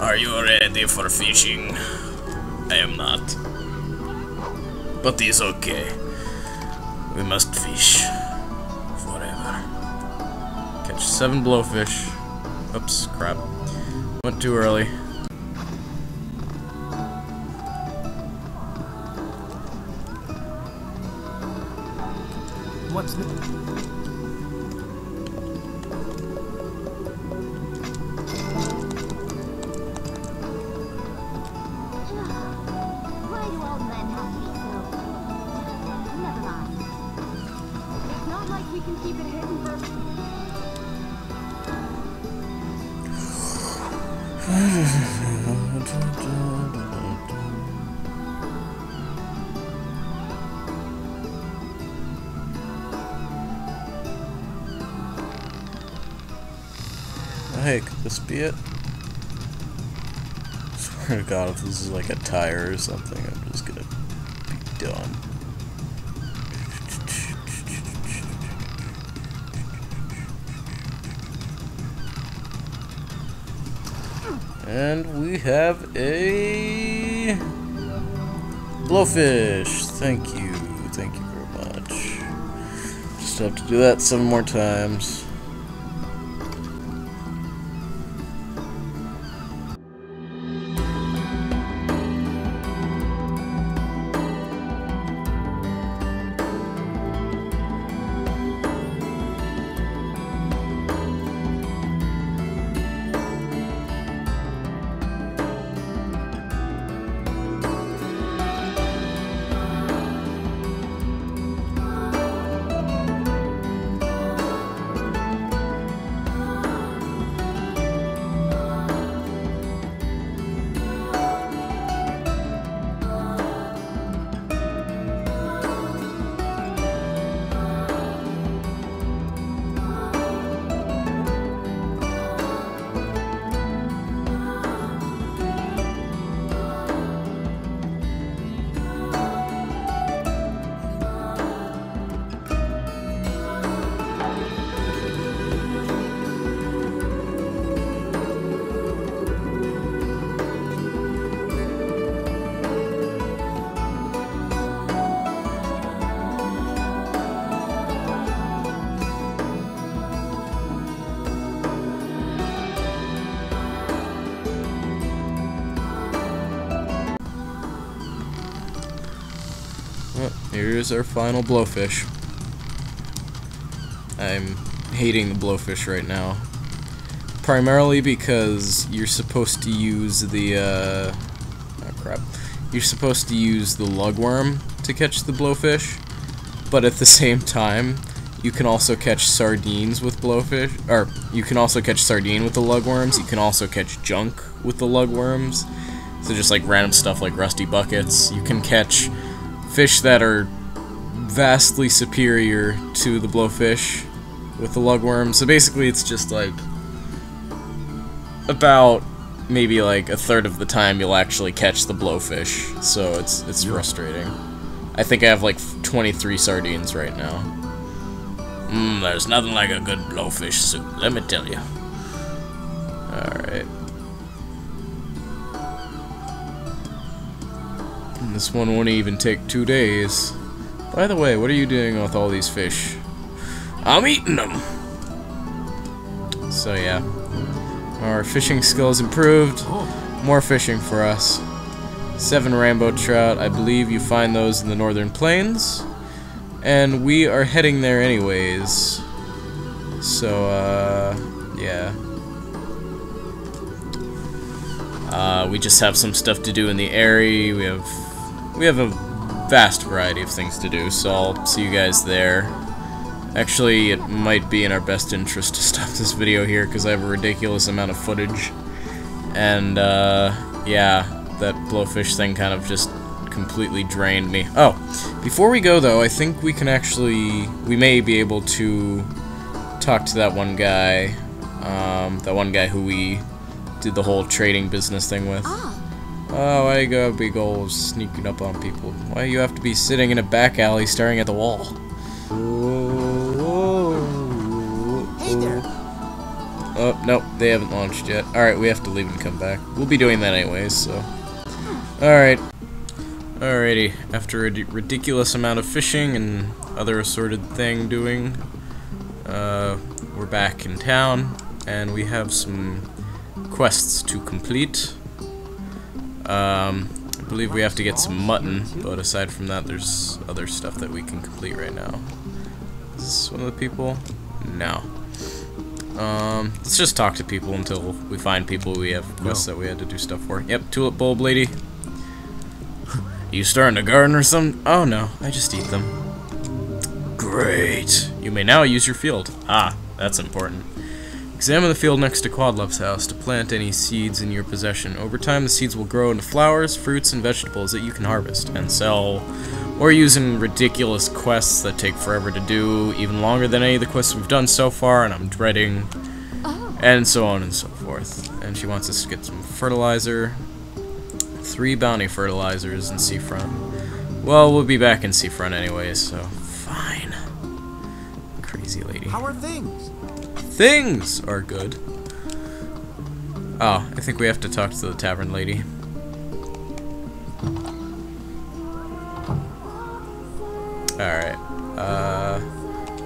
Are you ready for fishing? I am not. But it's okay. We must fish. Forever. Catch 7 blowfish. Oops, crap. Went too early. What's the... Why do all men have to be so... Never mind. It's not like we can keep it hidden for... Hey, could this be it? Swear to God, if this is like a tire or something, I'm just gonna be done. And we have a blowfish. Thank you very much. Just have to do that 7 more times. Well, here's our final blowfish. I'm hating the blowfish right now. Primarily because you're supposed to use the, oh crap. You're supposed to use the lugworm to catch the blowfish, but at the same time, you can also catch sardines with blowfish, or you can also catch sardine with the lugworms, you can also catch junk with the lugworms, so just like random stuff like rusty buckets. You can catch fish that are vastly superior to the blowfish with the lugworm. So basically it's just like about maybe like a third of the time you'll actually catch the blowfish. So it's frustrating. I think I have like 23 sardines right now. There's nothing like a good blowfish soup, let me tell you. Alright. This one won't even take 2 days. By the way, what are you doing with all these fish? I'm eating them. So yeah, our fishing skills improved. More fishing for us. 7 rainbow trout. I believe you find those in the northern plains, and we are heading there anyways. So yeah. We just have some stuff to do in the Aerie. We have a vast variety of things to do, so I'll see you guys there. Actually, it might be in our best interest to stop this video here, because I have a ridiculous amount of footage. And, yeah, that blowfish thing kind of just completely drained me. Oh, before we go, though, I think we can actually... we may be able to talk to that one guy who we did the whole trading business thing with. Oh, why you gotta be goals sneaking up on people? Why you have to be sitting in a back alley staring at the wall? Hey there. Oh, nope, they haven't launched yet. Alright, we have to leave and come back. We'll be doing that anyways, so... Alright. Alrighty, after a ridiculous amount of fishing and other assorted thing doing, we're back in town, and we have some quests to complete. I believe we have to get some mutton, but aside from that, there's other stuff that we can complete right now. Is this one of the people? No. Let's just talk to people until we find people we have quests that we had to do stuff for. Yep, tulip bulb lady. You starting a garden or something? Oh no, I just eat them. Great. You may now use your field. Ah, that's important. Examine the field next to Quadlove's house to plant any seeds in your possession. Over time, the seeds will grow into flowers, fruits, and vegetables that you can harvest and sell, or use in ridiculous quests that take forever to do, even longer than any of the quests we've done so far, and I'm dreading, and so on and so forth. And she wants us to get some fertilizer. 3 bounty fertilizers in Seafront. Well, we'll be back in Seafront anyways, so fine. Crazy lady. How are things? Things are good. Oh, I think we have to talk to the tavern lady. Alright.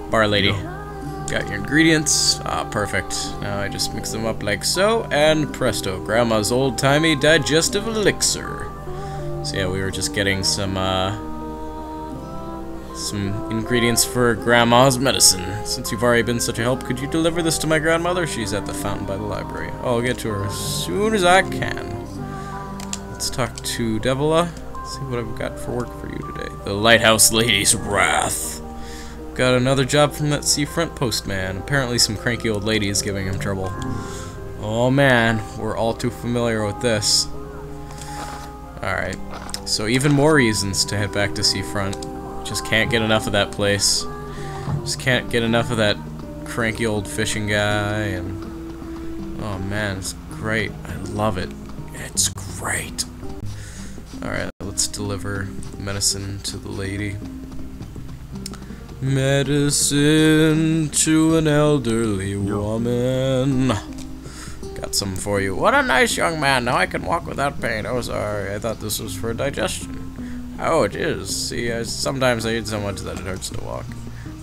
Bar lady. Got your ingredients. Ah, perfect. Now I just mix them up like so, and presto, Grandma's old-timey digestive elixir. So yeah, we were just getting some ingredients for Grandma's medicine. Since you've already been such a help, could you deliver this to my grandmother? She's at the fountain by the library. I'll get to her as soon as I can. Let's talk to Devila. See what I've got for work for you today. The Lighthouse Lady's Wrath. Got another job from that seafront postman. Apparently some cranky old lady is giving him trouble. Oh man, we're all too familiar with this. Alright, so even more reasons to head back to Seafront. Just can't get enough of that place. Just can't get enough of that cranky old fishing guy, and... oh man, it's great. I love it. It's great. Alright, let's deliver medicine to the lady. Medicine to an elderly woman. Got some for you. What a nice young man. Now I can walk without pain. Oh, sorry. I thought this was for digestion. Oh, it is. See, sometimes I eat so much that it hurts to walk.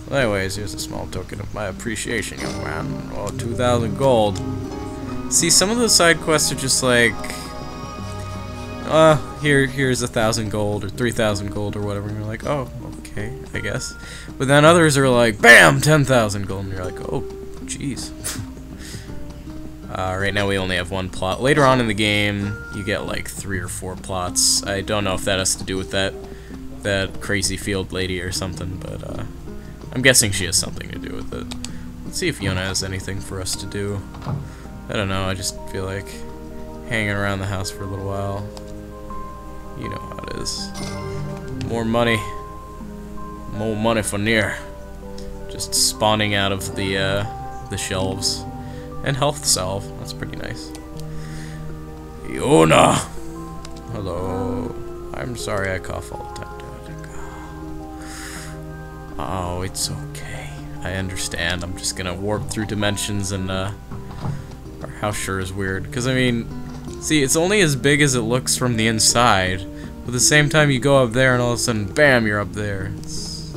Well, anyways, here's a small token of my appreciation, young man. Well, 2,000 gold. See, some of the side quests are just like... here's 1,000 gold, or 3,000 gold, or whatever. And you're like, oh, okay, I guess. But then others are like, bam, 10,000 gold, and you're like, oh, jeez. Right now we only have 1 plot. Later on in the game, you get like 3 or 4 plots. I don't know if that has to do with that crazy field lady or something, but I'm guessing she has something to do with it. Let's see if Yona has anything for us to do. I don't know, I just feel like hanging around the house for a little while. You know how it is. More money. More money for Nier. Just spawning out of the shelves. And health salve. That's pretty nice. Yona! Hello. I'm sorry I cough all the time. Oh, it's okay. I understand. I'm just gonna warp through dimensions and, our house sure is weird. Because, I mean, see, it's only as big as it looks from the inside. But at the same time, you go up there and all of a sudden, bam, you're up there. It's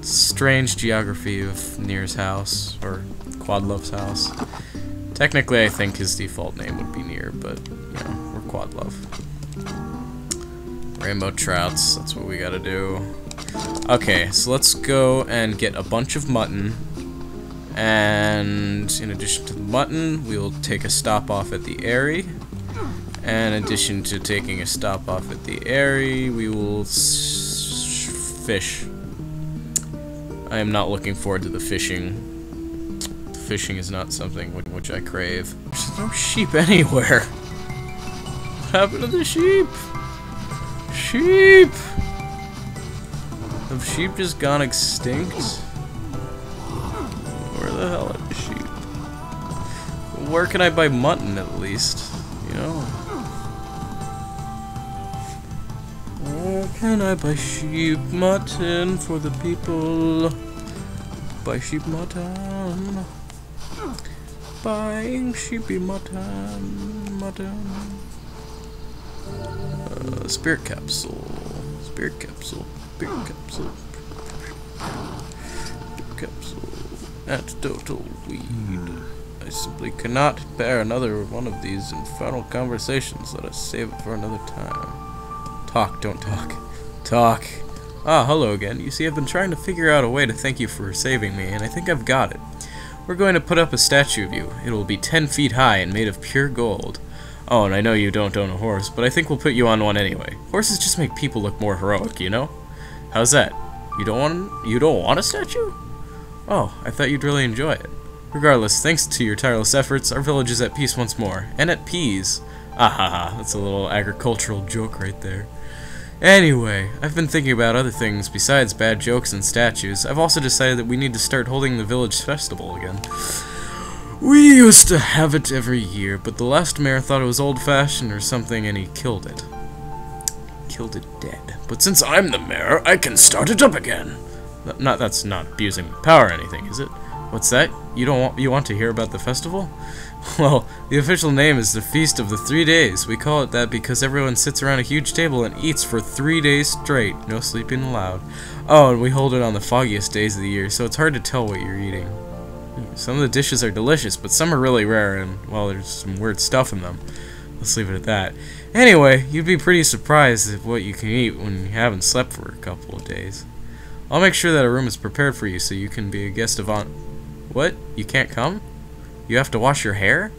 strange geography of Nier's house, or Quadlove's house. Technically, I think his default name would be Nier, but, you know, we're Quadlove. Rainbow trouts, that's what we gotta do. Okay, so let's go and get a bunch of mutton. And in addition to the mutton, we'll take a stop off at the Aerie. And in addition to taking a stop off at the Aerie, we will fish. I am not looking forward to the fishing. The fishing is not something which I crave. There's no sheep anywhere. What happened to the sheep? Sheep! Have sheep just gone extinct? Where the hell are the sheep? Where can I buy mutton at least? You know? Where can I buy sheep mutton for the people? Buy sheep mutton. buying sheepy mutton. Spirit capsule. Spirit capsule. Spirit capsule. Spirit capsule. Antidotal weed. I simply cannot bear another one of these infernal conversations. Let us save it for another time. Talk, don't talk. Talk. Ah, hello again. You see, I've been trying to figure out a way to thank you for saving me, and I think I've got it. We're going to put up a statue of you. It will be 10 feet high and made of pure gold. Oh, and I know you don't own a horse, but I think we'll put you on one anyway. Horses just make people look more heroic, you know? How's that? You don't want a statue? Oh, I thought you'd really enjoy it. Regardless, thanks to your tireless efforts, our village is at peace once more. And at peas. Ah ha ha, that's a little agricultural joke right there. Anyway, I've been thinking about other things besides bad jokes and statues. I've also decided that we need to start holding the village festival again. We used to have it every year, but the last mayor thought it was old-fashioned or something and he killed it. Killed it dead. But since I'm the mayor, I can start it up again. That's not abusing power or anything, is it? What's that? You want to hear about the festival? Well, the official name is the Feast of the 3 Days. We call it that because everyone sits around a huge table and eats for 3 days straight. No sleeping allowed. Oh, and we hold it on the foggiest days of the year, so it's hard to tell what you're eating. Some of the dishes are delicious, but some are really rare, and, well, there's some weird stuff in them. Let's leave it at that. Anyway, you'd be pretty surprised at what you can eat when you haven't slept for a couple of days. I'll make sure that a room is prepared for you so you can be a guest of honor. What? You can't come? You have to wash your hair?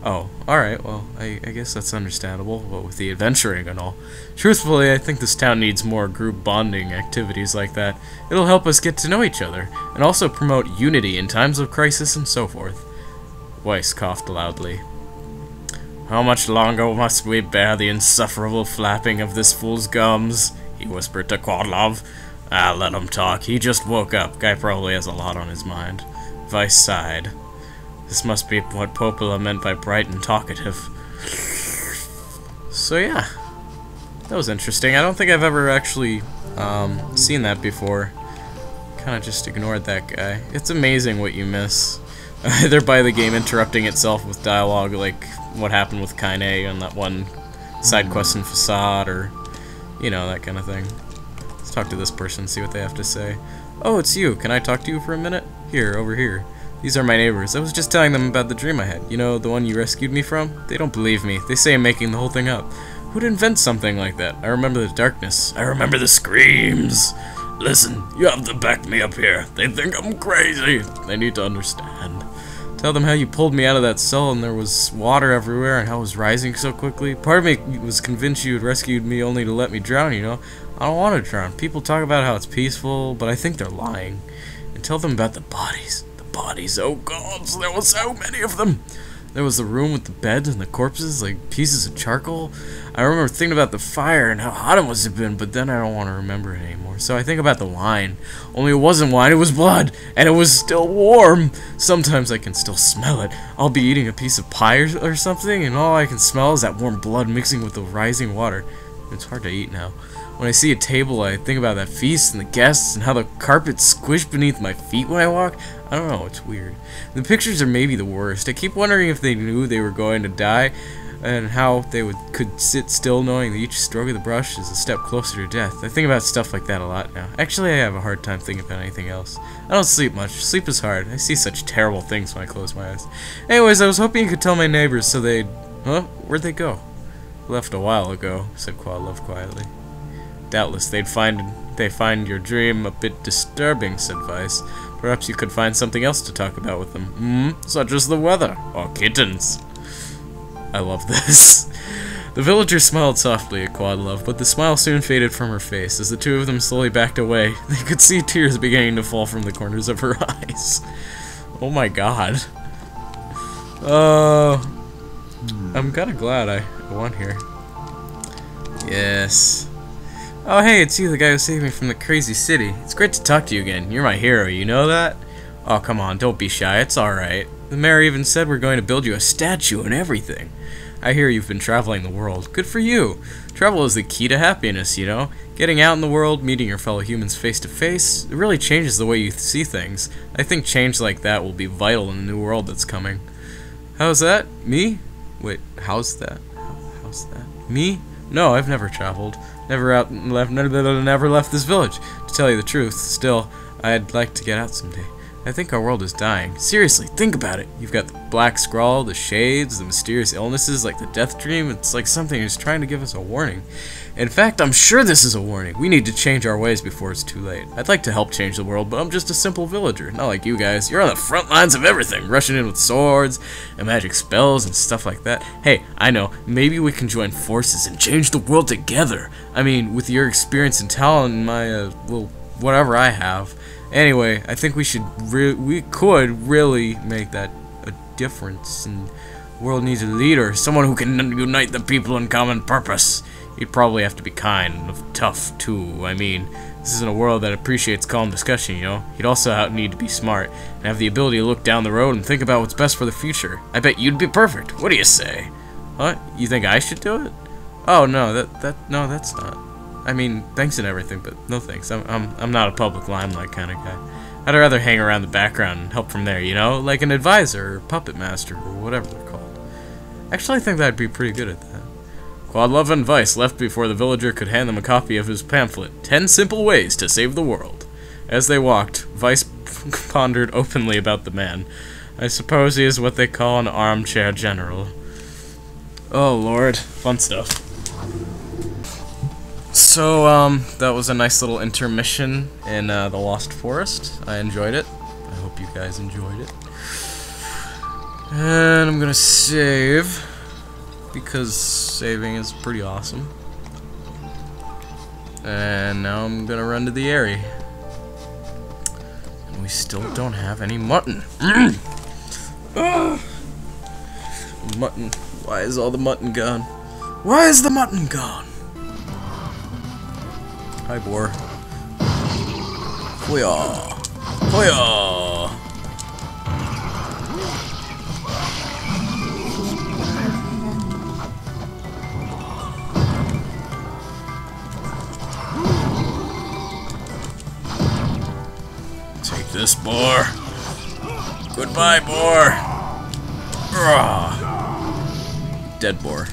Oh, alright, well, I guess that's understandable, what with the adventuring and all. Truthfully, I think this town needs more group bonding activities like that. It'll help us get to know each other, and also promote unity in times of crisis and so forth. Weiss coughed loudly. How much longer must we bear the insufferable flapping of this fool's gums? He whispered to Quadlov. Ah, let him talk. He just woke up. Guy probably has a lot on his mind. Weiss sighed. This must be what Popola meant by bright and talkative. So yeah, that was interesting. I don't think I've ever actually seen that before. Kind of just ignored that guy. It's amazing what you miss. Either by the game interrupting itself with dialogue, like what happened with Kaine on that one side quest in Facade, or, you know, that kind of thing. Let's talk to this person, see what they have to say. Oh, it's you. Can I talk to you for a minute? Here, over here. These are my neighbors. I was just telling them about the dream I had. You know, the one you rescued me from? They don't believe me. They say I'm making the whole thing up. Who'd invent something like that? I remember the darkness. I remember the screams. Listen, you have to back me up here. They think I'm crazy. They need to understand. Tell them how you pulled me out of that cell and there was water everywhere and how it was rising so quickly. Part of me was convinced you had rescued me only to let me drown, you know? I don't want to drown. People talk about how it's peaceful, but I think they're lying. And tell them about the bodies. Bodies, oh gods, there were so many of them. There was the room with the beds and the corpses, like pieces of charcoal. I remember thinking about the fire and how hot it must have been, but then I don't want to remember it anymore. So I think about the wine. Only it wasn't wine, it was blood, and it was still warm. Sometimes I can still smell it. I'll be eating a piece of pie or something, and all I can smell is that warm blood mixing with the rising water. It's hard to eat now. When I see a table, I think about that feast and the guests and how the carpet squished beneath my feet when I walk. I don't know, it's weird. The pictures are maybe the worst. I keep wondering if they knew they were going to die and how they could sit still knowing that each stroke of the brush is a step closer to death. I think about stuff like that a lot now. Actually, I have a hard time thinking about anything else. I don't sleep much. Sleep is hard. I see such terrible things when I close my eyes. Anyways, I was hoping you could tell my neighbors so they'd... Huh? Where'd they go? Left a while ago, said Quadlov quietly. Doubtless they find your dream a bit disturbing, said Weiss. Perhaps you could find something else to talk about with them. Such as the weather, or kittens. I love this. The villager smiled softly at Quadlov, but the smile soon faded from her face. As the two of them slowly backed away, they could see tears beginning to fall from the corners of her eyes. Oh my god. I'm kinda glad I won here. Yes. Oh hey, it's you, the guy who saved me from the crazy city. It's great to talk to you again. You're my hero, you know that? Oh, come on, don't be shy, it's alright. The mayor even said we're going to build you a statue and everything. I hear you've been traveling the world. Good for you. Travel is the key to happiness, you know? Getting out in the world, meeting your fellow humans face to face, it really changes the way you see things. I think change like that will be vital in the new world that's coming. How's that? Me? Wait, how's that? How's that? Me? No, I've never traveled. Never left this village. To tell you the truth, still, I'd like to get out someday. I think our world is dying. Seriously, think about it. You've got the black scrawl, the shades, the mysterious illnesses like the death dream. It's like something is trying to give us a warning. In fact, I'm sure this is a warning. We need to change our ways before it's too late. I'd like to help change the world, but I'm just a simple villager. Not like you guys. You're on the front lines of everything, rushing in with swords and magic spells and stuff like that. Hey, I know. Maybe we can join forces and change the world together. I mean, with your experience and talent and my, well, whatever I have. Anyway, I think we could really make that a difference, and the world needs a leader, someone who can unite the people in common purpose. He'd probably have to be kind and tough, too. I mean, this isn't a world that appreciates calm discussion, you know? He'd also need to be smart, and have the ability to look down the road and think about what's best for the future. I bet you'd be perfect. What do you say? What? You think I should do it? Oh, no, no, that's not. I mean, thanks and everything, but no thanks. I'm not a public limelight kind of guy. I'd rather hang around the background and help from there, you know? Like an advisor, or puppet master, or whatever they're called. Actually, I think that'd be pretty good at that. Quadlove and Vice left before the villager could hand them a copy of his pamphlet, 10 Simple Ways to Save the World. As they walked, Vice pondered openly about the man. I suppose he is what they call an armchair general. Oh, Lord. Fun stuff. So, that was a nice little intermission in the Lost Forest. I enjoyed it. I hope you guys enjoyed it. And I'm gonna save, because saving is pretty awesome. And now I'm gonna run to the Aerie. And we still don't have any mutton. Mutton. Why is all the mutton gone? Why is the mutton gone? Hi, boar. Hoya! Hoya! Take this, boar. Goodbye, boar. Dead boar.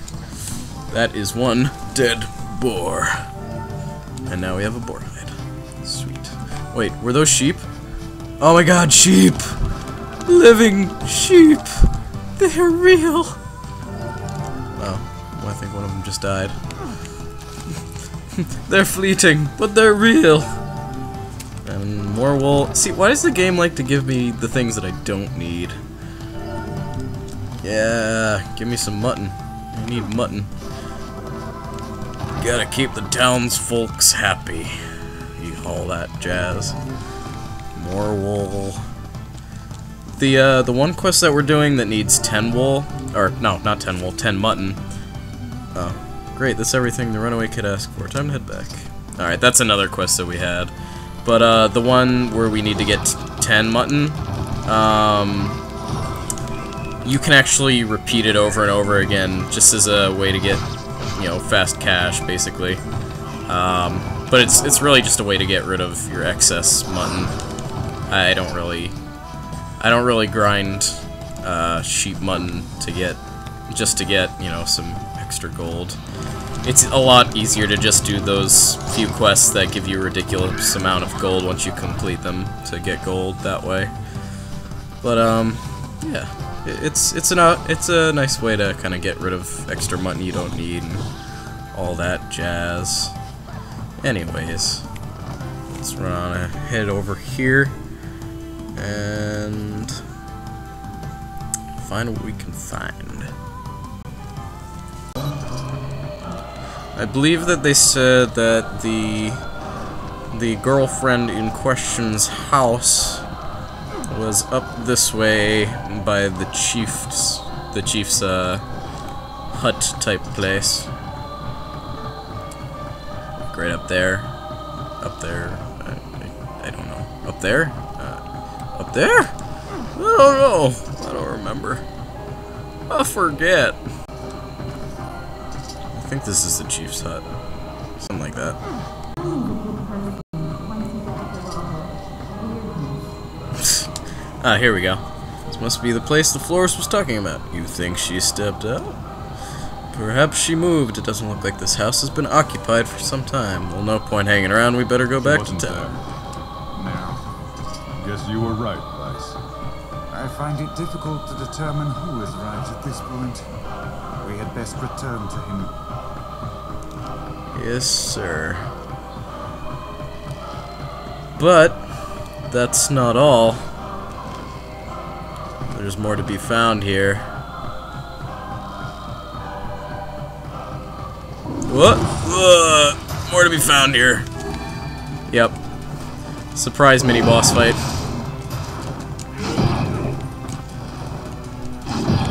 That is one dead boar. And now we have a boar hide. Sweet. Wait, were those sheep? Oh my god, sheep! Living sheep! They're real! Oh, well, I think one of them just died. They're fleeting, but they're real! And more wool. See, why does the game like to give me the things that I don't need? Yeah, give me some mutton. I need mutton. Gotta keep the townsfolks happy. All that jazz. More wool. The one quest that we're doing that needs 10 wool, or no, not 10 wool, 10 mutton. Oh, great! That's everything the runaway kid asked for. Time to head back. All right, that's another quest that we had. But the one where we need to get 10 mutton, you can actually repeat it over and over again, just as a way to get, you know, fast cash, basically. But it's really just a way to get rid of your excess mutton. I don't really grind sheep mutton to get, you know, some extra gold. It's a lot easier to just do those few quests that give you a ridiculous amount of gold once you complete them to get gold that way. But yeah, it's a nice way to kind of get rid of extra mutton you don't need and all that jazz. Anyways, let's run on ahead over here and find what we can find. I believe that they said that the girlfriend in question's house was up this way by the chief's hut type place. Right up there. Up there. I don't know. Up there? Up there? I don't know. I don't remember. I forget. I think this is the chief's hut. Something like that. Here we go. It's This must be the place the florist was talking about. You think she stepped out? Perhaps she moved. It doesn't look like this house has been occupied for some time. Well, no point hanging around. We better go back to town. No. Guess you were right, Vice. I find it difficult to determine who is right at this point. We had best return to him. Yes, sir. But that's not all. There's more to be found here. What? More to be found here. Yep. Surprise mini boss fight.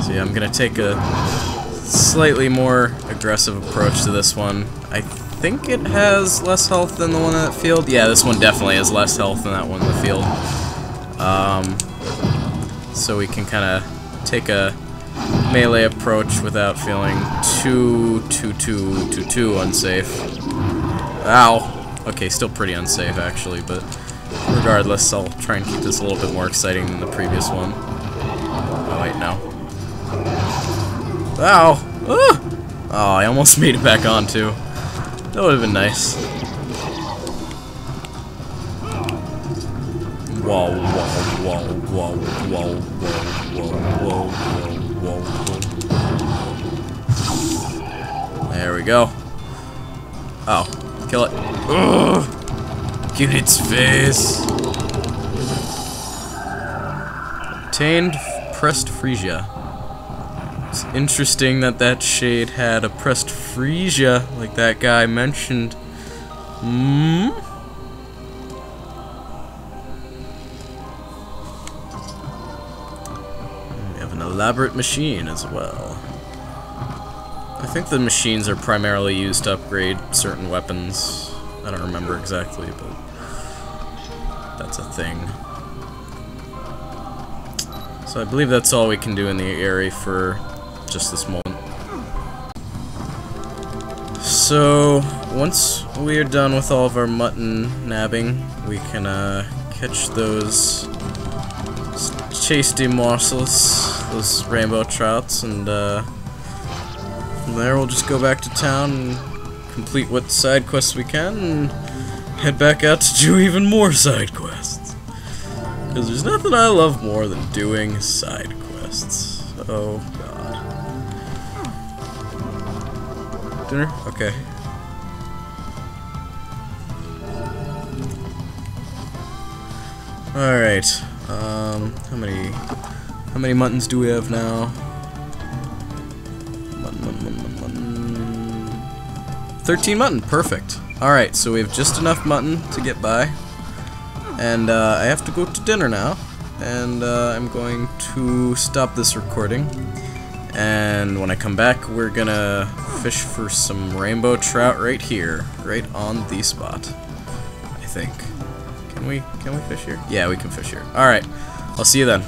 So yeah, I'm gonna take a slightly more aggressive approach to this one. I think it has less health than the one in that field. Yeah, this one definitely has less health than that one in the field. So we can kind of take a melee approach without feeling too unsafe. Ow! Okay, still pretty unsafe actually, but regardless, I'll try and keep this a little bit more exciting than the previous one. Oh wait, no. Ow! Ah! Oh, I almost made it back on too. That would have been nice. Whoa, whoa, whoa, whoa, whoa, whoa, whoa, whoa, whoa. There we go. Oh, kill it. Ugh! Get its face. Obtained pressed freesia. It's interesting that that shade had a pressed freesia, like that guy mentioned. We have an elaborate machine as well. I think the machines are primarily used to upgrade certain weapons. I don't remember exactly, but that's a thing. So I believe that's all we can do in the Aerie for just this moment. So once we are done with all of our mutton nabbing, we can catch those tasty morsels, those rainbow trouts, and from there we'll just go back to town and complete what side quests we can and head back out to do even more side quests. Because there's nothing I love more than doing side quests. Oh god. Dinner? Okay. Alright. How many muttons do we have now? Mutton. 13 mutton, perfect. Alright, so we have just enough mutton to get by. And I have to go to dinner now. And I'm going to stop this recording. And when I come back, we're gonna fish for some rainbow trout right here, right on the spot. I think. Can we fish here? Yeah, we can fish here. Alright, I'll see you then.